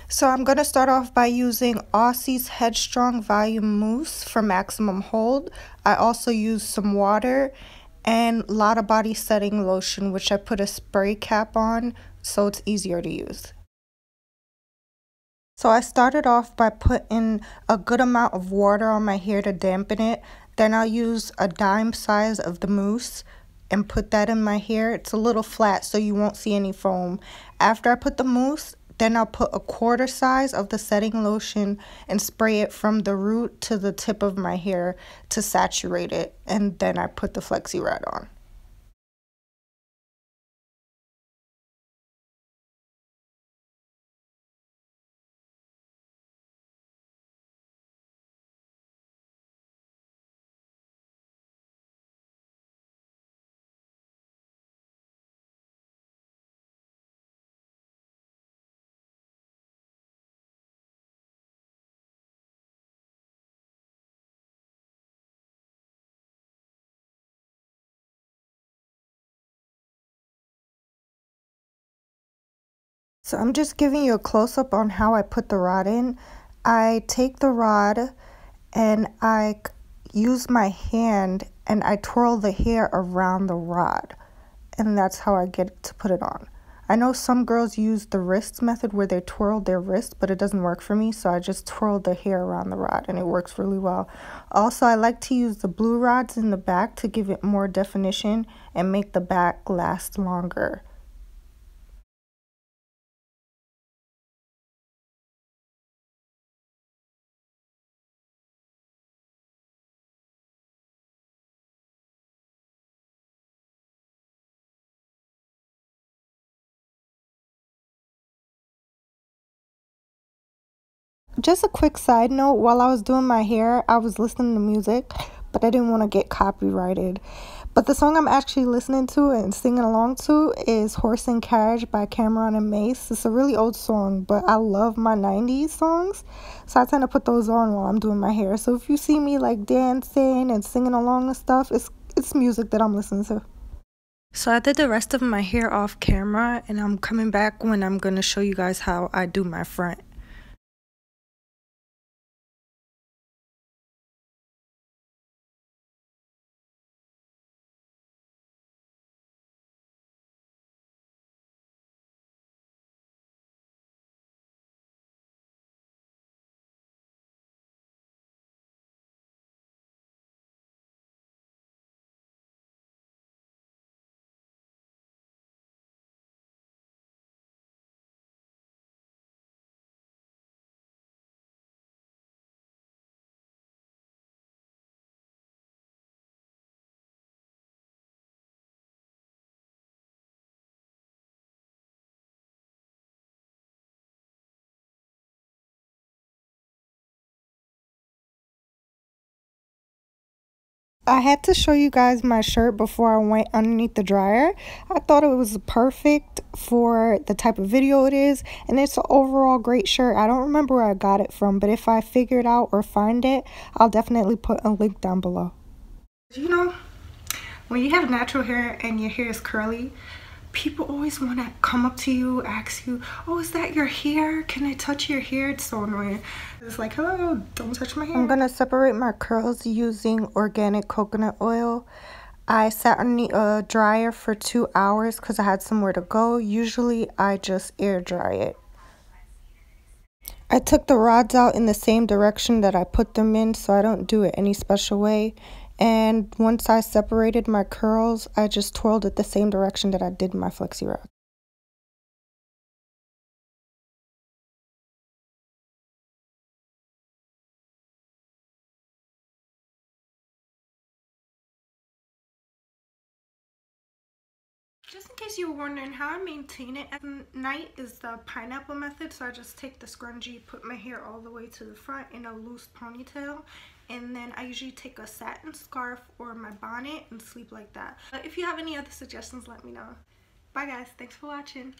So I'm going to start off by using Aussie's Headstrong Volume Mousse for maximum hold. I also use some water and Lottabody setting lotion, which I put a spray cap on so it's easier to use. So I started off by putting a good amount of water on my hair to dampen it. Then I'll use a dime size of the mousse and put that in my hair. It's a little flat so you won't see any foam. After I put the mousse, then I'll put a quarter size of the setting lotion and spray it from the root to the tip of my hair to saturate it. And then I put the Flexirod on. So I'm just giving you a close-up on how I put the rod in. I take the rod and I use my hand and I twirl the hair around the rod. And that's how I get to put it on. I know some girls use the wrist method where they twirl their wrist, but it doesn't work for me, so I just twirl the hair around the rod and it works really well. Also, I like to use the blue rods in the back to give it more definition and make the back last longer. Just a quick side note, while I was doing my hair, I was listening to music, but I didn't want to get copyrighted. But the song I'm actually listening to and singing along to is Horse and Carriage by Cameron and Mousse. It's a really old song, but I love my 90s songs, so I tend to put those on while I'm doing my hair. So if you see me like dancing and singing along and stuff, it's music that I'm listening to. So I did the rest of my hair off camera, and I'm coming back when I'm going to show you guys how I do my front. I had to show you guys my shirt before I went underneath the dryer. I thought it was perfect for the type of video it is, and it's an overall great shirt. I don't remember where I got it from, but if I figure it out or find it, I'll definitely put a link down below. You know, when you have natural hair and your hair is curly, people always want to come up to you, ask you, oh, is that your hair? Can I touch your hair? It's so annoying. It's like, hello, don't touch my hair. I'm going to separate my curls using organic coconut oil. I sat underneath a dryer for 2 hours because I had somewhere to go. Usually I just air dry it. I took the rods out in the same direction that I put them in, so I don't do it any special way. And once I separated my curls, I just twirled it the same direction that I did my Flexirod. Just in case you were wondering how I maintain it at night is the pineapple method. So I just take the scrunchie, put my hair all the way to the front in a loose ponytail, and then I usually take a satin scarf or my bonnet and sleep like that. If you have any other suggestions, let me know. Bye guys, thanks for watching.